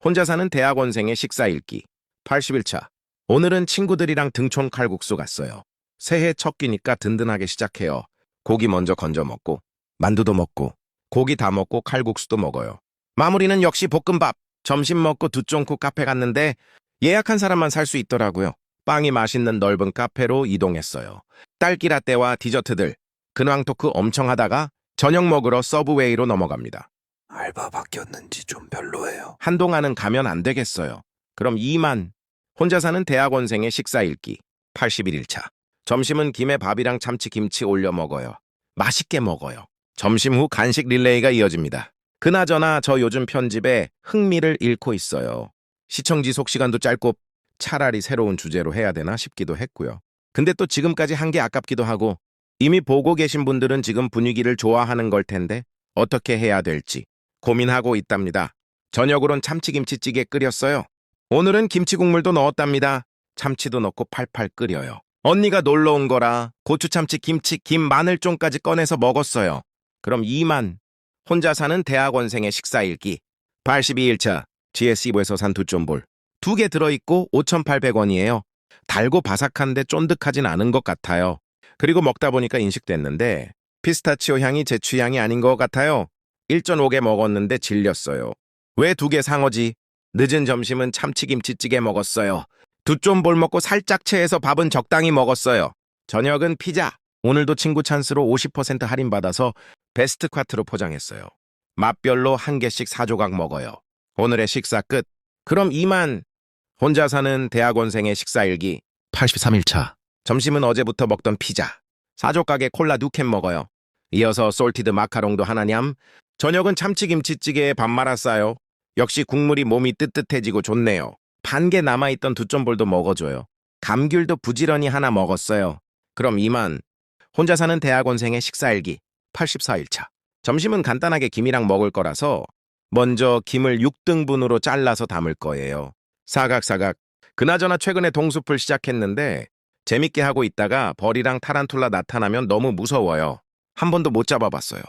혼자 사는 대학원생의 식사 읽기 81차. 오늘은 친구들이랑 등촌 칼국수 갔어요. 새해 첫 끼니까 든든하게 시작해요. 고기 먼저 건져 먹고 만두도 먹고 고기 다 먹고 칼국수도 먹어요. 마무리는 역시 볶음밥. 점심 먹고 두쫑쿠 카페 갔는데 예약한 사람만 살 수 있더라고요. 빵이 맛있는 넓은 카페로 이동했어요. 딸기 라떼와 디저트들. 근황 토크 엄청 하다가 저녁 먹으러 서브웨이로 넘어갑니다. 알바 바뀌었는지 좀 별로예요. 한동안은 가면 안 되겠어요. 그럼 이만. 혼자 사는 대학원생의 식사 읽기 81일차. 점심은 김에 밥이랑 참치 김치 올려 먹어요. 맛있게 먹어요. 점심 후 간식 릴레이가 이어집니다. 그나저나 저 요즘 편집에 흥미를 잃고 있어요. 시청 지속 시간도 짧고 차라리 새로운 주제로 해야 되나 싶기도 했고요. 근데 또 지금까지 한 게 아깝기도 하고 이미 보고 계신 분들은 지금 분위기를 좋아하는 걸 텐데 어떻게 해야 될지 고민하고 있답니다. 저녁으론 참치김치찌개 끓였어요. 오늘은 김치국물도 넣었답니다. 참치도 넣고 팔팔 끓여요. 언니가 놀러 온 거라 고추참치, 김치, 김, 마늘종까지 꺼내서 먹었어요. 그럼 이만. 혼자 사는 대학원생의 식사 읽기 82일차. GS2부에서 산 두쫌볼 2개 들어있고 5,800원이에요. 달고 바삭한데 쫀득하진 않은 것 같아요. 그리고 먹다 보니까 인식됐는데 피스타치오 향이 제 취향이 아닌 것 같아요. 1.5개 먹었는데 질렸어요. 왜 2개 상어지? 늦은 점심은 참치김치찌개 먹었어요. 두쫌볼 먹고 살짝 체해서 밥은 적당히 먹었어요. 저녁은 피자. 오늘도 친구 찬스로 50% 할인받아서 베스트 콰트로 포장했어요. 맛별로 한 개씩 4조각 먹어요. 오늘의 식사 끝. 그럼 이만. 혼자 사는 대학원생의 식사 일기 83일차. 점심은 어제부터 먹던 피자. 4조각에 콜라 2캔 먹어요. 이어서 솔티드 마카롱도 하나냠. 저녁은 참치김치찌개에 밥 말았어요. 역시 국물이 몸이 뜨뜻해지고 좋네요. 반 개 남아있던 두쫌볼도 먹어줘요. 감귤도 부지런히 하나 먹었어요. 그럼 이만. 혼자 사는 대학원생의 식사일기 84일차. 점심은 간단하게 김이랑 먹을 거라서 먼저 김을 6등분으로 잘라서 담을 거예요. 사각사각. 그나저나 최근에 동숲을 시작했는데 재밌게 하고 있다가 벌이랑 타란툴라 나타나면 너무 무서워요. 한 번도 못 잡아봤어요.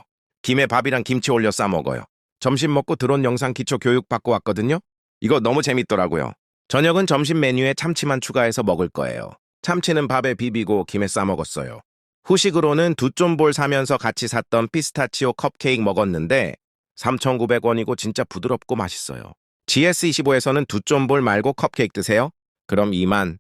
김에 밥이랑 김치 올려 싸먹어요. 점심 먹고 드론 영상 기초 교육 받고 왔거든요. 이거 너무 재밌더라고요. 저녁은 점심 메뉴에 참치만 추가해서 먹을 거예요. 참치는 밥에 비비고 김에 싸먹었어요. 후식으로는 두쫌볼 사면서 같이 샀던 피스타치오 컵케이크 먹었는데 3,900원이고 진짜 부드럽고 맛있어요. GS25에서는 두쫌볼 말고 컵케이크 드세요? 그럼 이만.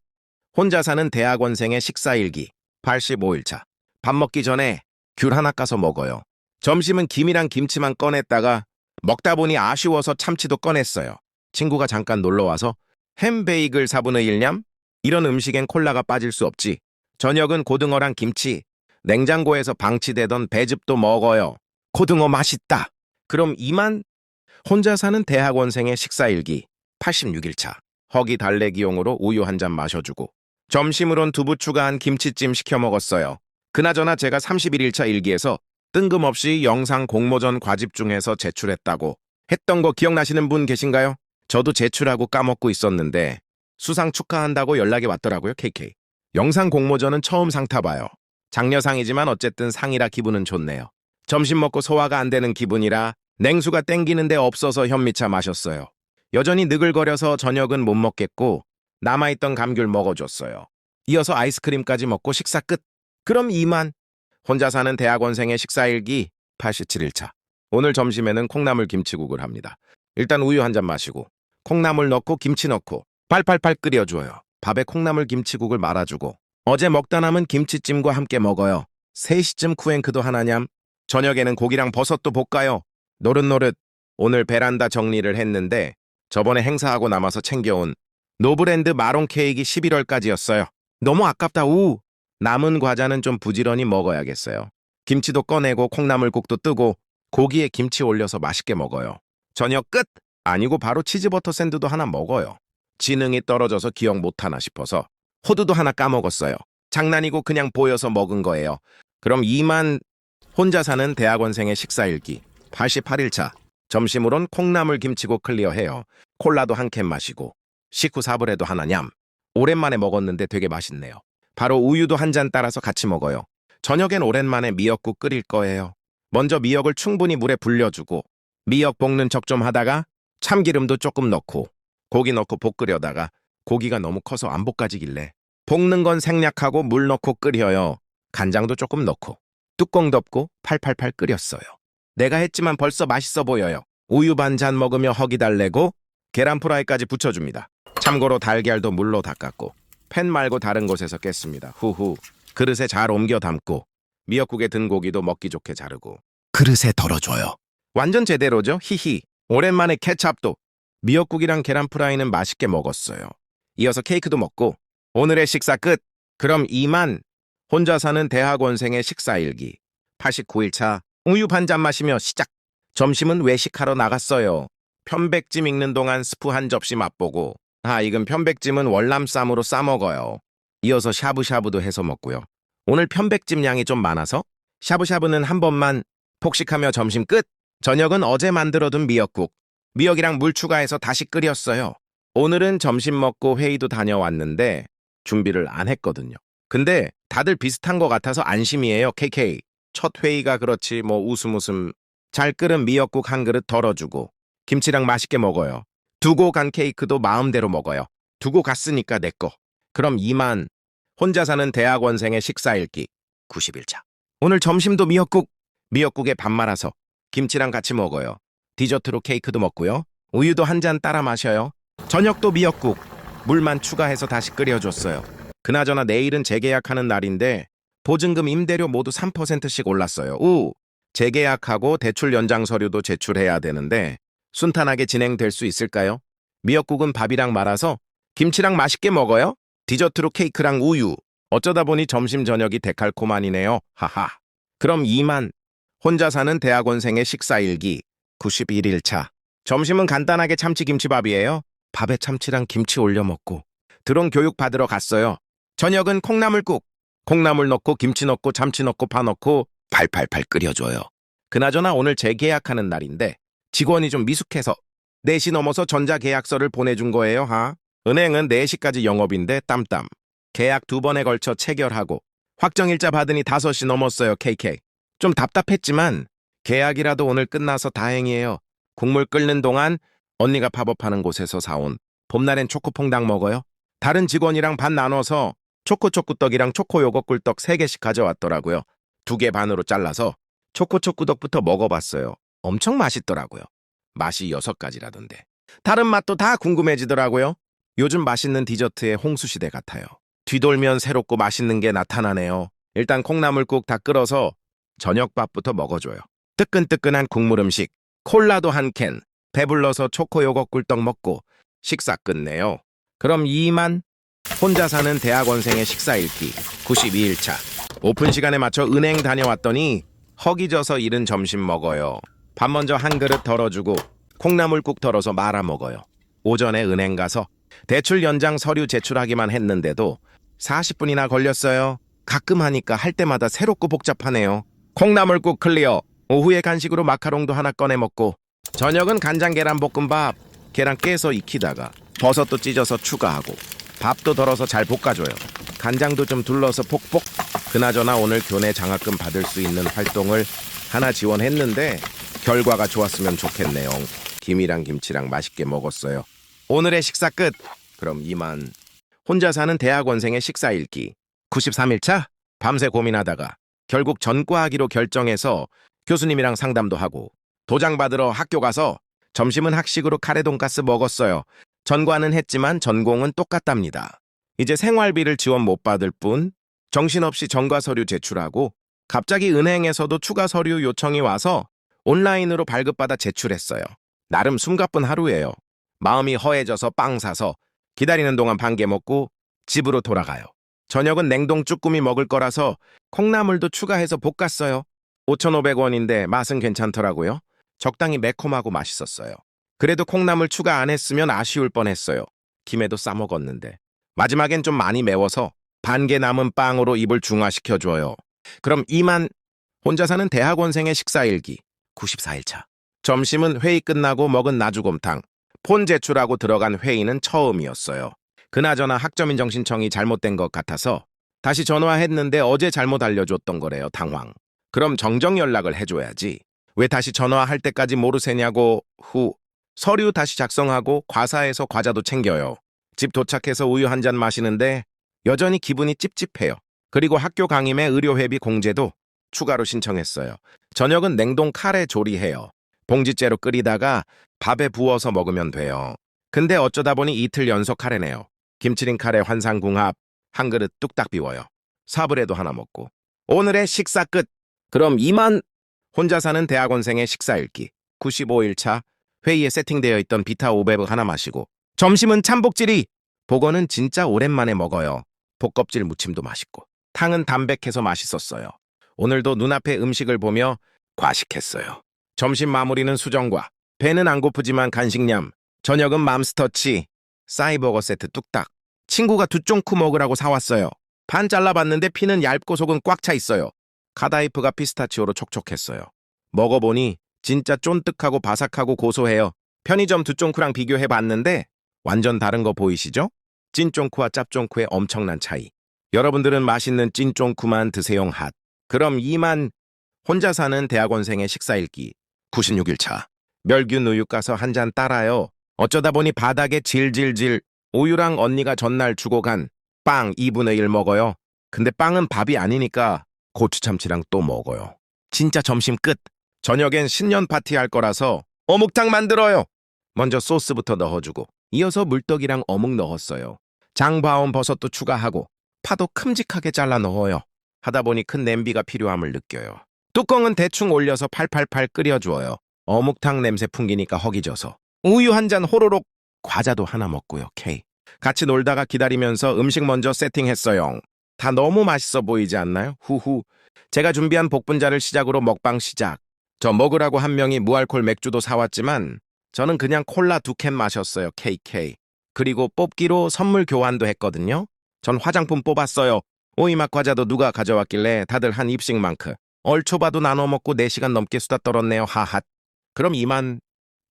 혼자 사는 대학원생의 식사일기 85일차. 밥 먹기 전에 귤 하나 까서 먹어요. 점심은 김이랑 김치만 꺼냈다가 먹다 보니 아쉬워서 참치도 꺼냈어요. 친구가 잠깐 놀러와서 햄베이글 4분의 1냠? 이런 음식엔 콜라가 빠질 수 없지. 저녁은 고등어랑 김치. 냉장고에서 방치되던 배즙도 먹어요. 고등어 맛있다. 그럼 이만. 혼자 사는 대학원생의 식사일기 86일차. 허기 달래기용으로 우유 한 잔 마셔주고 점심으론 두부 추가한 김치찜 시켜 먹었어요. 그나저나 제가 31일차 일기에서 뜬금없이 영상 공모전 과집 중에서 제출했다고 했던 거 기억나시는 분 계신가요? 저도 제출하고 까먹고 있었는데 수상 축하한다고 연락이 왔더라고요. KK. 영상 공모전은 처음 상 타봐요. 장려상이지만 어쨌든 상이라 기분은 좋네요. 점심 먹고 소화가 안 되는 기분이라 냉수가 땡기는데 없어서 현미차 마셨어요. 여전히 느글거려서 저녁은 못 먹겠고 남아있던 감귤 먹어줬어요. 이어서 아이스크림까지 먹고 식사 끝. 그럼 이만. 혼자 사는 대학원생의 식사일기 87일차. 오늘 점심에는 콩나물 김치국을 합니다. 일단 우유 한 잔 마시고 콩나물 넣고 김치 넣고 팔팔팔 끓여줘요. 밥에 콩나물 김치국을 말아주고 어제 먹다 남은 김치찜과 함께 먹어요. 3시쯤 쿠앤크도 하나냠. 저녁에는 고기랑 버섯도 볶아요. 노릇노릇. 오늘 베란다 정리를 했는데 저번에 행사하고 남아서 챙겨온 노브랜드 마롱 케이크 11월까지였어요. 너무 아깝다. 우. 남은 과자는 좀 부지런히 먹어야겠어요. 김치도 꺼내고 콩나물국도 뜨고 고기에 김치 올려서 맛있게 먹어요. 저녁 끝! 아니고 바로 치즈버터 샌드도 하나 먹어요. 지능이 떨어져서 기억 못하나 싶어서 호두도 하나 까먹었어요. 장난이고 그냥 보여서 먹은 거예요. 그럼 이만. 혼자 사는 대학원생의 식사일기 88일차. 점심으론 콩나물 김치국 클리어해요. 콜라도 한 캔 마시고 식후 사브레도 하나 냠. 오랜만에 먹었는데 되게 맛있네요. 바로 우유도 한 잔 따라서 같이 먹어요. 저녁엔 오랜만에 미역국 끓일 거예요. 먼저 미역을 충분히 물에 불려주고 미역 볶는 척 좀 하다가 참기름도 조금 넣고 고기 넣고 볶으려다가 고기가 너무 커서 안 볶아지길래 볶는 건 생략하고 물 넣고 끓여요. 간장도 조금 넣고 뚜껑 덮고 팔팔팔 끓였어요. 내가 했지만 벌써 맛있어 보여요. 우유 반 잔 먹으며 허기 달래고 계란 프라이까지 붙여줍니다. 참고로 달걀도 물로 닦았고 팬 말고 다른 곳에서 깼습니다. 후후. 그릇에 잘 옮겨 담고 미역국에 든 고기도 먹기 좋게 자르고 그릇에 덜어줘요. 완전 제대로죠? 히히. 오랜만에 케찹도. 미역국이랑 계란 프라이는 맛있게 먹었어요. 이어서 케이크도 먹고 오늘의 식사 끝. 그럼 이만. 혼자 사는 대학원생의 식사일기. 89일차 우유 반 잔 마시며 시작. 점심은 외식하러 나갔어요. 편백찜 익는 동안 스프 한 접시 맛보고 익은 편백찜은 월남쌈으로 싸먹어요. 이어서 샤브샤브도 해서 먹고요. 오늘 편백찜 양이 좀 많아서 샤브샤브는 한 번만 폭식하며 점심 끝. 저녁은 어제 만들어둔 미역국. 미역이랑 물 추가해서 다시 끓였어요. 오늘은 점심 먹고 회의도 다녀왔는데 준비를 안 했거든요. 근데 다들 비슷한 것 같아서 안심이에요. KK. 첫 회의가 그렇지 뭐 웃음. 잘 끓은 미역국 한 그릇 덜어주고 김치랑 맛있게 먹어요. 두고 간 케이크도 마음대로 먹어요. 두고 갔으니까 내 거. 그럼 이만. 혼자 사는 대학원생의 식사일기 90일차. 오늘 점심도 미역국에 밥 말아서 김치랑 같이 먹어요. 디저트로 케이크도 먹고요. 우유도 한 잔 따라 마셔요. 저녁도 미역국. 물만 추가해서 다시 끓여줬어요. 그나저나 내일은 재계약하는 날인데 보증금 임대료 모두 3%씩 올랐어요. 재계약하고 대출 연장 서류도 제출해야 되는데 순탄하게 진행될 수 있을까요? 미역국은 밥이랑 말아서 김치랑 맛있게 먹어요. 디저트로 케이크랑 우유. 어쩌다 보니 점심 저녁이 데칼코마니네요. 하하. 그럼 이만. 혼자 사는 대학원생의 식사일기 91일차. 점심은 간단하게 참치김치밥이에요. 밥에 참치랑 김치 올려 먹고 드론 교육 받으러 갔어요. 저녁은 콩나물국. 콩나물 넣고 김치 넣고 참치 넣고 파 넣고 팔팔팔 끓여줘요. 그나저나 오늘 재계약하는 날인데 직원이 좀 미숙해서 4시 넘어서 전자계약서를 보내준 거예요. 은행은 4시까지 영업인데 땀땀. 계약 2번에 걸쳐 체결하고 확정일자 받으니 5시 넘었어요. KK. 좀 답답했지만 계약이라도 오늘 끝나서 다행이에요. 국물 끓는 동안 언니가 팝업하는 곳에서 사온 봄날엔 초코퐁당 먹어요. 다른 직원이랑 반 나눠서 초코초꾸떡이랑 초코요거 꿀떡 3개씩 가져왔더라고요. 2개 반으로 잘라서 초코초꾸떡부터 먹어봤어요. 엄청 맛있더라고요. 맛이 6가지라던데. 다른 맛도 다 궁금해지더라고요. 요즘 맛있는 디저트의 홍수시대 같아요. 뒤돌면 새롭고 맛있는 게 나타나네요. 일단 콩나물국 다 끓어서 저녁밥부터 먹어줘요. 뜨끈뜨끈한 국물 음식, 콜라도 한 캔, 배불러서 초코요거 꿀떡 먹고 식사 끝내요. 그럼 이만. 혼자 사는 대학원생의 식사일기 92일차. 오픈 시간에 맞춰 은행 다녀왔더니 허기져서 이른 점심 먹어요. 밥 먼저 한 그릇 덜어주고 콩나물국 덜어서 말아 먹어요. 오전에 은행 가서 대출 연장 서류 제출하기만 했는데도 40분이나 걸렸어요. 가끔 하니까 할 때마다 새롭고 복잡하네요. 콩나물국 클리어. 오후에 간식으로 마카롱도 하나 꺼내 먹고 저녁은 간장 계란볶음밥. 계란 깨서 익히다가 버섯도 찢어서 추가하고 밥도 덜어서 잘 볶아줘요. 간장도 좀 둘러서 볶. 그나저나 오늘 교내 장학금 받을 수 있는 활동을 하나 지원했는데 결과가 좋았으면 좋겠네요. 김이랑 김치랑 맛있게 먹었어요. 오늘의 식사 끝. 그럼 이만. 혼자 사는 대학원생의 식사일기 93일차. 밤새 고민하다가 결국 전과하기로 결정해서 교수님이랑 상담도 하고 도장 받으러 학교 가서 점심은 학식으로 카레 돈가스 먹었어요. 전과는 했지만 전공은 똑같답니다. 이제 생활비를 지원 못 받을 뿐 정신없이 전과 서류 제출하고 갑자기 은행에서도 추가 서류 요청이 와서 온라인으로 발급받아 제출했어요. 나름 숨가쁜 하루예요. 마음이 허해져서 빵 사서 기다리는 동안 반 개 먹고 집으로 돌아가요. 저녁은 냉동 쭈꾸미 먹을 거라서 콩나물도 추가해서 볶았어요. 5,500원인데 맛은 괜찮더라고요. 적당히 매콤하고 맛있었어요. 그래도 콩나물 추가 안 했으면 아쉬울 뻔했어요. 김에도 싸먹었는데. 마지막엔 좀 많이 매워서 반 개 남은 빵으로 입을 중화시켜줘요. 그럼 이만. 혼자 사는 대학원생의 식사일기 94일차. 점심은 회의 끝나고 먹은 나주곰탕. 폰 제출하고 들어간 회의는 처음이었어요. 그나저나 학점인정신청이 잘못된 것 같아서 다시 전화했는데 어제 잘못 알려줬던 거래요. 당황. 그럼 정정 연락을 해줘야지. 왜 다시 전화할 때까지 모르세냐고. 서류 다시 작성하고 과사해서 과자도 챙겨요. 집 도착해서 우유 한 잔 마시는데 여전히 기분이 찝찝해요. 그리고 학교 강임에 의료회비 공제도 추가로 신청했어요. 저녁은 냉동 카레 조리해요. 봉지째로 끓이다가 밥에 부어서 먹으면 돼요. 근데 어쩌다 보니 이틀 연속 카레네요. 김치린 카레 환상궁합 한 그릇 뚝딱 비워요. 사브레도 하나 먹고. 오늘의 식사 끝. 그럼 이만. 혼자 사는 대학원생의 식사 읽기. 95일차 회의에 세팅되어 있던 비타 오베브 하나 마시고. 점심은 참복질이. 복어는 진짜 오랜만에 먹어요. 복껍질 무침도 맛있고. 탕은 담백해서 맛있었어요. 오늘도 눈앞에 음식을 보며 과식했어요. 점심 마무리는 수정과. 배는 안 고프지만 간식냠. 저녁은 맘스터치. 싸이버거 세트 뚝딱. 친구가 두쫑쿠 먹으라고 사왔어요. 반 잘라봤는데 피는 얇고 속은 꽉 차 있어요. 카다이프가 피스타치오로 촉촉했어요. 먹어보니 진짜 쫀득하고 바삭하고 고소해요. 편의점 두쫑쿠랑 비교해봤는데 완전 다른 거 보이시죠? 찐쫑쿠와 짭쫑쿠의 엄청난 차이. 여러분들은 맛있는 찐쫑쿠만 드세요 핫. 그럼 이만. 혼자 사는 대학원생의 식사 읽기. 96일차. 멸균 우유 까서 한 잔 따라요. 어쩌다 보니 바닥에 질질질. 우유랑 언니가 전날 주고 간 빵 2분의 1 먹어요. 근데 빵은 밥이 아니니까 고추참치랑 또 먹어요. 진짜 점심 끝. 저녁엔 신년 파티 할 거라서 어묵탕 만들어요. 먼저 소스부터 넣어주고 이어서 물떡이랑 어묵 넣었어요. 장바온 버섯도 추가하고 파도 큼직하게 잘라 넣어요. 하다 보니 큰 냄비가 필요함을 느껴요. 뚜껑은 대충 올려서 팔팔팔 끓여주어요. 어묵탕 냄새 풍기니까 허기져서 우유 한 잔 호로록. 과자도 하나 먹고요. K. 같이 놀다가 기다리면서 음식 먼저 세팅했어요. 다 너무 맛있어 보이지 않나요? 후후. 제가 준비한 복분자를 시작으로 먹방 시작. 저 먹으라고 한 명이 무알콜 맥주도 사왔지만 저는 그냥 콜라 2캔 마셨어요. KK. 그리고 뽑기로 선물 교환도 했거든요. 전 화장품 뽑았어요. 오이맛 과자도 누가 가져왔길래 다들 한 입씩만큼. 얼초바도 나눠 먹고 4시간 넘게 수다 떨었네요. 하핫. 그럼 이만.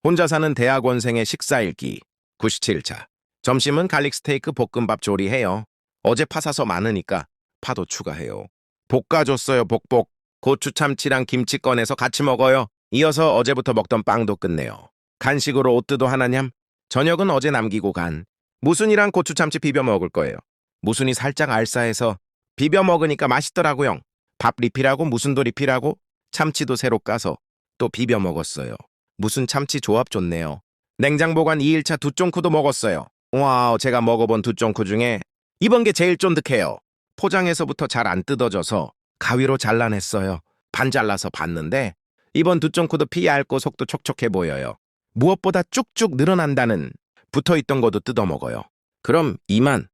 혼자 사는 대학원생의 식사 읽기. 97일차. 점심은 갈릭 스테이크 볶음밥 조리해요. 어제 파 사서 많으니까 파도 추가해요. 볶아줬어요. 복복. 고추 참치랑 김치 꺼내서 같이 먹어요. 이어서 어제부터 먹던 빵도 끝내요. 간식으로 오뜨도 하나냠. 저녁은 어제 남기고 간 무순이랑 고추 참치 비벼 먹을 거예요. 무순이 살짝 알싸해서 비벼 먹으니까 맛있더라고요. 밥 리필하고 무순도 리필하고 참치도 새로 까서 또 비벼 먹었어요. 무순 참치 조합 좋네요. 냉장 보관 2일차 두쫑쿠도 먹었어요. 와우, 제가 먹어본 두쫑쿠 중에 이번 게 제일 쫀득해요. 포장에서부터 잘 안 뜯어져서 가위로 잘라냈어요. 반 잘라서 봤는데 이번 두쫑쿠도 피 얇고 속도 촉촉해 보여요. 무엇보다 쭉쭉 늘어난다는. 붙어있던 것도 뜯어먹어요. 그럼 이만.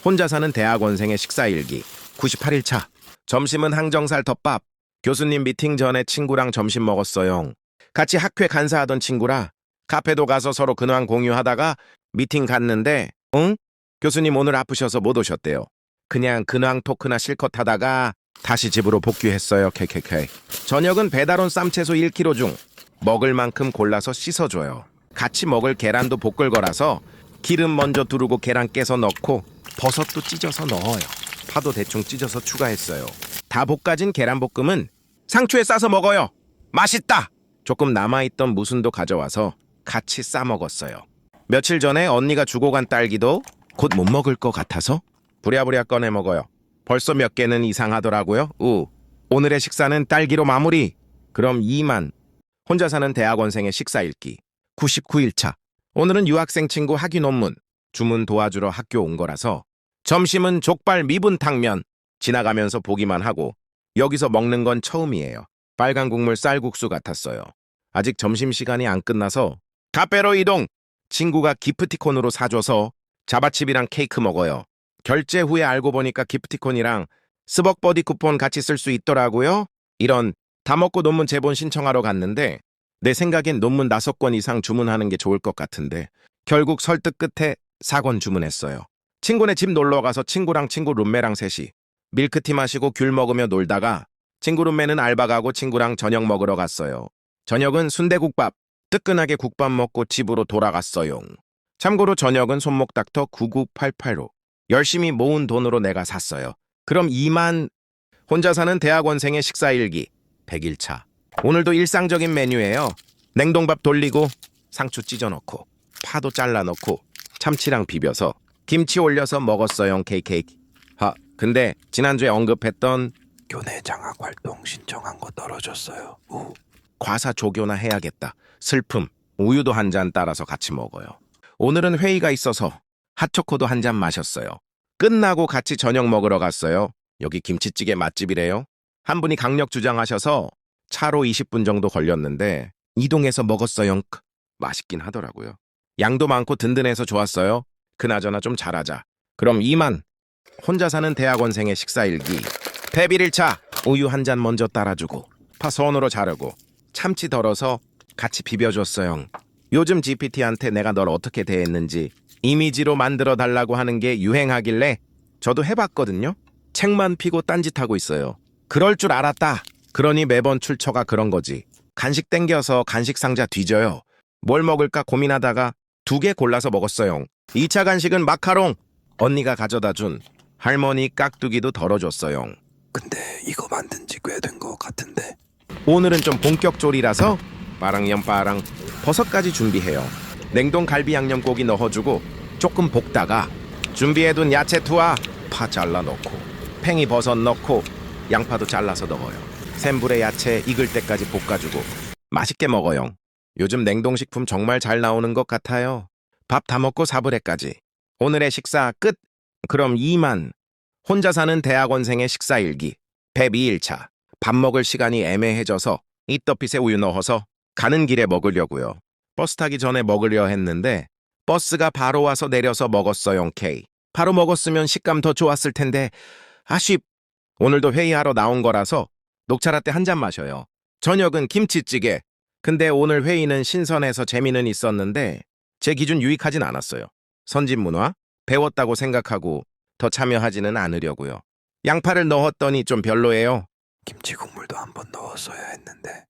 혼자 사는 대학원생의 식사일기. 98일차. 점심은 항정살 덮밥. 교수님 미팅 전에 친구랑 점심 먹었어요. 같이 학회 간사하던 친구라 카페도 가서 서로 근황 공유하다가 미팅 갔는데 응? 교수님 오늘 아프셔서 못 오셨대요. 그냥 근황 토크나 실컷 하다가 다시 집으로 복귀했어요. KKK. 저녁은 배달 온 쌈채소 1kg 중 먹을 만큼 골라서 씻어줘요. 같이 먹을 계란도 볶을 거라서 기름 먼저 두르고 계란 깨서 넣고 버섯도 찢어서 넣어요. 파도 대충 찢어서 추가했어요. 다 볶아진 계란볶음은 상추에 싸서 먹어요. 맛있다! 조금 남아있던 무순도 가져와서 같이 싸 먹었어요. 며칠 전에 언니가 주고 간 딸기도 곧 못 먹을 것 같아서 부랴부랴 꺼내 먹어요. 벌써 몇 개는 이상하더라고요. 오늘의 식사는 딸기로 마무리. 그럼 이만. 혼자 사는 대학원생의 식사 읽기. 99일차. 오늘은 유학생 친구 학위 논문 주문 도와주러 학교 온 거라서 점심은 족발 미분탕면. 지나가면서 보기만 하고 여기서 먹는 건 처음이에요. 빨간 국물 쌀국수 같았어요. 아직 점심시간이 안 끝나서 카페로 이동. 친구가 기프티콘으로 사줘서 자바칩이랑 케이크 먹어요. 결제 후에 알고 보니까 기프티콘이랑 스벅버디 쿠폰 같이 쓸 수 있더라고요. 이런. 다 먹고 논문 제본 신청하러 갔는데 내 생각엔 논문 5권 이상 주문하는 게 좋을 것 같은데 결국 설득 끝에 4권 주문했어요. 친구네 집 놀러가서 친구랑 친구 룸메랑 셋이 밀크티 마시고 귤 먹으며 놀다가 친구 룸메는 알바 가고 친구랑 저녁 먹으러 갔어요. 저녁은 순대국밥. 뜨끈하게 국밥 먹고 집으로 돌아갔어요. 참고로 저녁은 손목닥터 9988로 열심히 모은 돈으로 내가 샀어요. 그럼 이만. 혼자 사는 대학원생의 식사일기. 100일차. 오늘도 일상적인 메뉴예요. 냉동밥 돌리고 상추 찢어 넣고 파도 잘라 넣고 참치랑 비벼서 김치 올려서 먹었어요. 케이크. 근데 지난주에 언급했던 교내 장학 활동 신청한 거 떨어졌어요. 과사 조교나 해야겠다. 슬픔. 우유도 한 잔 따라서 같이 먹어요. 오늘은 회의가 있어서 핫초코도 한 잔 마셨어요. 끝나고 같이 저녁 먹으러 갔어요. 여기 김치찌개 맛집이래요. 한 분이 강력 주장하셔서 차로 20분 정도 걸렸는데 이동해서 먹었어요. 맛있긴 하더라고요. 양도 많고 든든해서 좋았어요. 그나저나 좀 잘하자. 그럼 이만. 혼자 사는 대학원생의 식사일기. 배빌 1차. 우유 한 잔 먼저 따라주고 파 손으로 자르고 참치 덜어서 같이 비벼줬어요. 요즘 GPT한테 내가 널 어떻게 대했는지 이미지로 만들어 달라고 하는 게 유행하길래 저도 해봤거든요. 책만 피고 딴짓하고 있어요. 그럴 줄 알았다. 그러니 매번 출처가 그런 거지. 간식 땡겨서 간식 상자 뒤져요. 뭘 먹을까 고민하다가 2개 골라서 먹었어요. 2차 간식은 마카롱. 언니가 가져다 준 할머니 깍두기도 덜어줬어요. 근데 이거 만든 지 꽤 된 거 같은데. 오늘은 좀 본격 조리라서 빠랑염빠랑 버섯까지 준비해요. 냉동 갈비 양념고기 넣어주고 조금 볶다가 준비해둔 야채 투하 파 잘라 넣고 팽이 버섯 넣고 양파도 잘라서 넣어요. 센 불에 야채 익을 때까지 볶아주고 맛있게 먹어요. 요즘 냉동식품 정말 잘 나오는 것 같아요. 밥 다 먹고 사브레까지. 오늘의 식사 끝. 그럼 이만. 혼자 사는 대학원생의 식사일기. 배비 1차. 밥 먹을 시간이 애매해져서 이떡빛에 우유 넣어서 가는 길에 먹으려고요. 버스 타기 전에 먹으려 했는데 버스가 바로 와서 내려서 먹었어요. K. 바로 먹었으면 식감 더 좋았을 텐데 아쉽. 오늘도 회의하러 나온 거라서 녹차라떼 한 잔 마셔요. 저녁은 김치찌개. 근데 오늘 회의는 신선해서 재미는 있었는데 제 기준 유익하진 않았어요. 선진문화? 배웠다고 생각하고 더 참여하지는 않으려고요. 양파를 넣었더니 좀 별로예요. 김치 국물도 한번 넣었어야 했는데.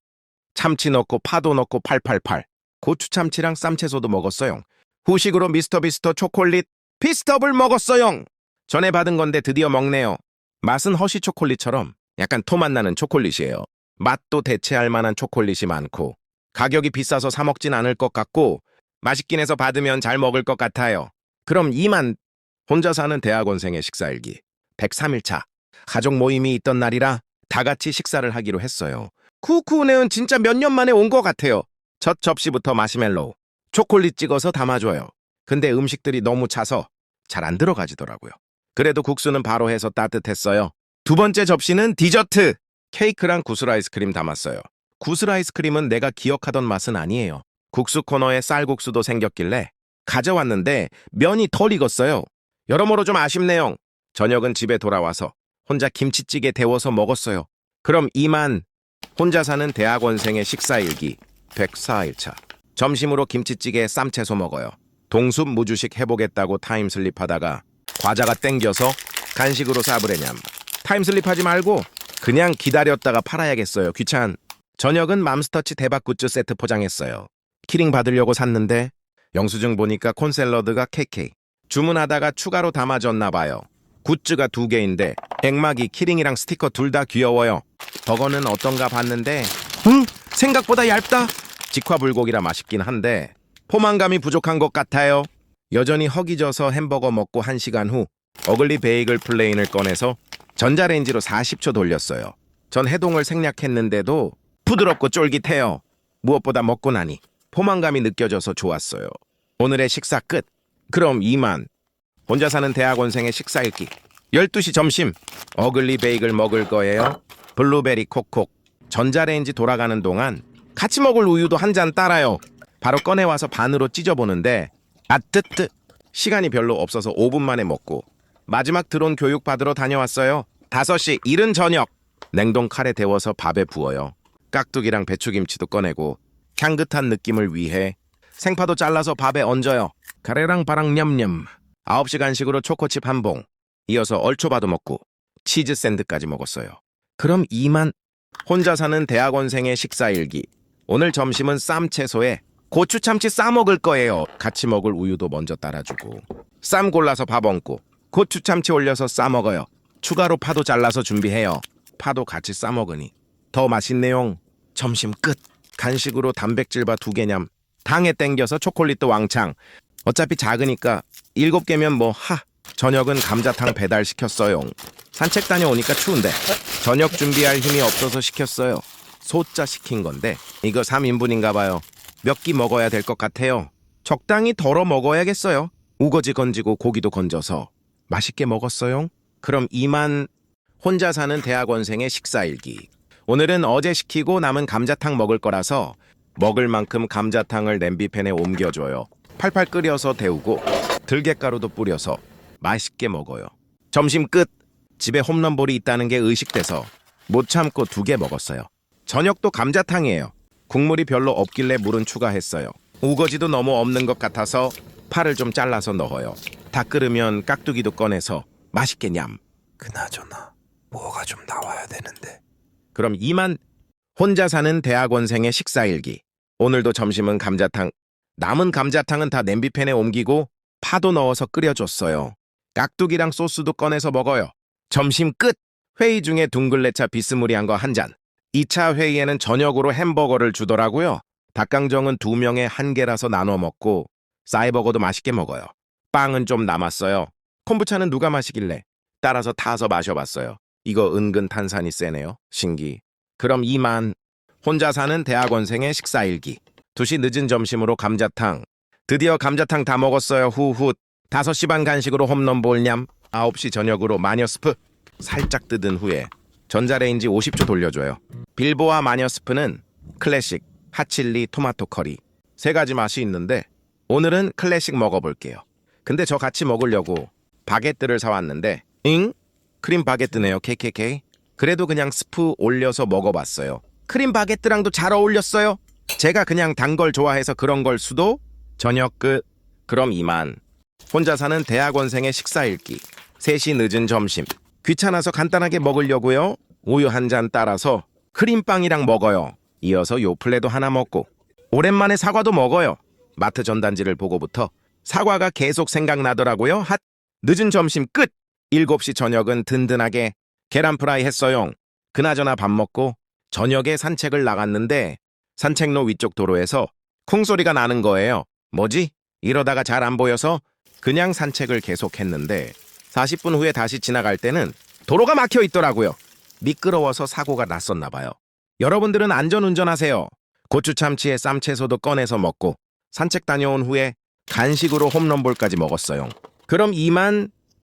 참치 넣고 파도 넣고 888. 고추 참치랑 쌈채소도 먹었어요. 후식으로 미스터 초콜릿 피스톱을 먹었어요. 전에 받은 건데 드디어 먹네요. 맛은 허쉬 초콜릿처럼 약간 토맛 나는 초콜릿이에요. 맛도 대체할 만한 초콜릿이 많고 가격이 비싸서 사 먹진 않을 것 같고 맛있긴 해서 받으면 잘 먹을 것 같아요. 그럼 이만. 혼자 사는 대학원생의 식사일기. 103일차. 가족 모임이 있던 날이라 다 같이 식사를 하기로 했어요. 쿠쿠네는 진짜 몇 년 만에 온 것 같아요. 첫 접시부터 마시멜로우, 초콜릿 찍어서 담아줘요. 근데 음식들이 너무 차서 잘 안 들어가지더라고요. 그래도 국수는 바로 해서 따뜻했어요. 두 번째 접시는 디저트. 케이크랑 구슬 아이스크림 담았어요. 구슬 아이스크림은 내가 기억하던 맛은 아니에요. 국수 코너에 쌀국수도 생겼길래 가져왔는데 면이 덜 익었어요. 여러모로 좀 아쉽네요. 저녁은 집에 돌아와서 혼자 김치찌개 데워서 먹었어요. 그럼 이만. 혼자 사는 대학원생의 식사일기. 104일차. 점심으로 김치찌개에 쌈채소 먹어요. 동숲 무주식 해보겠다고 타임슬립하다가 과자가 땡겨서 간식으로 사브레냠. 타임슬립하지 말고 그냥 기다렸다가 팔아야겠어요. 귀찮. 저녁은 맘스터치 대박 굿즈 세트 포장했어요. 키링 받으려고 샀는데 영수증 보니까 콘샐러드가 KK. 주문하다가 추가로 담아줬나 봐요. 굿즈가 2개인데 액막이 키링이랑 스티커 둘 다 귀여워요. 버거는 어떤가 봤는데 생각보다 얇다. 직화불고기라 맛있긴 한데 포만감이 부족한 것 같아요. 여전히 허기져서 햄버거 먹고 1시간 후 어글리 베이글 플레인을 꺼내서 전자레인지로 40초 돌렸어요. 전 해동을 생략했는데도 부드럽고 쫄깃해요. 무엇보다 먹고 나니 포만감이 느껴져서 좋았어요. 오늘의 식사 끝. 그럼 이만. 혼자 사는 대학원생의 식사일기. 12시 점심. 어글리 베이글 먹을 거예요. 블루베리 콕콕. 전자레인지 돌아가는 동안 같이 먹을 우유도 한 잔 따라요. 바로 꺼내와서 반으로 찢어보는데 뜨뜨. 시간이 별로 없어서 5분 만에 먹고 마지막 드론 교육 받으러 다녀왔어요. 5시 이른 저녁. 냉동 카레 데워서 밥에 부어요. 깍두기랑 배추김치도 꺼내고 향긋한 느낌을 위해 생파도 잘라서 밥에 얹어요. 카레랑 바랑 냠냠. 9시 간식으로 초코칩 한 봉. 이어서 얼초바도 먹고 치즈 샌드까지 먹었어요. 그럼 이만. 혼자 사는 대학원생의 식사일기. 오늘 점심은 쌈채소에 고추 참치 싸 먹을 거예요. 같이 먹을 우유도 먼저 따라주고 쌈 골라서 밥 얹고 고추 참치 올려서 싸 먹어요. 추가로 파도 잘라서 준비해요. 파도 같이 싸 먹으니 더 맛있네요. 점심 끝. 간식으로 단백질바 2개냠. 당에 땡겨서 초콜릿도 왕창. 어차피 작으니까 7개면 뭐 저녁은 감자탕 배달시켰어요. 산책 다녀오니까 추운데 저녁 준비할 힘이 없어서 시켰어요. 소자 시킨 건데 이거 3인분인가 봐요. 몇 끼 먹어야 될 것 같아요. 적당히 덜어 먹어야겠어요. 우거지 건지고 고기도 건져서 맛있게 먹었어요. 그럼 이만 혼자 사는 대학원생의 식사일기. 오늘은 어제 시키고 남은 감자탕 먹을 거라서 먹을 만큼 감자탕을 냄비팬에 옮겨줘요. 팔팔 끓여서 데우고 들깨가루도 뿌려서 맛있게 먹어요. 점심 끝. 집에 홈런볼이 있다는 게 의식돼서 못 참고 2개 먹었어요. 저녁도 감자탕이에요. 국물이 별로 없길래 물은 추가했어요. 우거지도 너무 없는 것 같아서 파를 좀 잘라서 넣어요. 다 끓으면 깍두기도 꺼내서 맛있게 냠. 그나저나 뭐가 좀 나와야 되는데. 그럼 이만 혼자 사는 대학원생의 식사일기. 오늘도 점심은 감자탕. 남은 감자탕은 다 냄비팬에 옮기고 파도 넣어서 끓여줬어요. 깍두기랑 소스도 꺼내서 먹어요. 점심 끝! 회의 중에 둥글레차 비스무리한 거 한 잔. 2차 회의에는 저녁으로 햄버거를 주더라고요. 닭강정은 2명에 1개라서 나눠 먹고 싸이버거도 맛있게 먹어요. 빵은 좀 남았어요. 콤부차는 누가 마시길래 따라서 타서 마셔봤어요. 이거 은근 탄산이 세네요. 신기. 그럼 이만 혼자 사는 대학원생의 식사일기. 2시 늦은 점심으로 감자탕. 드디어 감자탕 다 먹었어요. 후후. 5시 반 간식으로 홈런볼 냠. 9시 저녁으로 마녀 스프. 살짝 뜯은 후에 전자레인지 50초 돌려줘요. 빌보와 마녀 스프는 클래식, 핫칠리, 토마토 커리 3가지 맛이 있는데 오늘은 클래식 먹어볼게요. 근데 저 같이 먹으려고 바게트를 사왔는데 크림 바게트네요. KKK. 그래도 그냥 스프 올려서 먹어봤어요. 크림 바게트랑도 잘 어울렸어요. 제가 그냥 단 걸 좋아해서 그런 걸 수도. 저녁 끝. 그럼 이만 혼자 사는 대학원생의 식사일기. 3시 늦은 점심. 귀찮아서 간단하게 먹으려고요. 우유 한 잔 따라서 크림빵이랑 먹어요. 이어서 요플레도 하나 먹고 오랜만에 사과도 먹어요. 마트 전단지를 보고부터 사과가 계속 생각나더라고요. 늦은 점심 끝. 7시 저녁은 든든하게 계란 프라이 했어요. 그나저나 밥 먹고 저녁에 산책을 나갔는데 산책로 위쪽 도로에서 쿵소리가 나는 거예요. 뭐지? 이러다가 잘 안 보여서 그냥 산책을 계속했는데 40분 후에 다시 지나갈 때는 도로가 막혀 있더라고요. 미끄러워서 사고가 났었나 봐요. 여러분들은 안전운전하세요. 고추 참치에 쌈채소도 꺼내서 먹고 산책 다녀온 후에 간식으로 홈런볼까지 먹었어요. 그럼 이만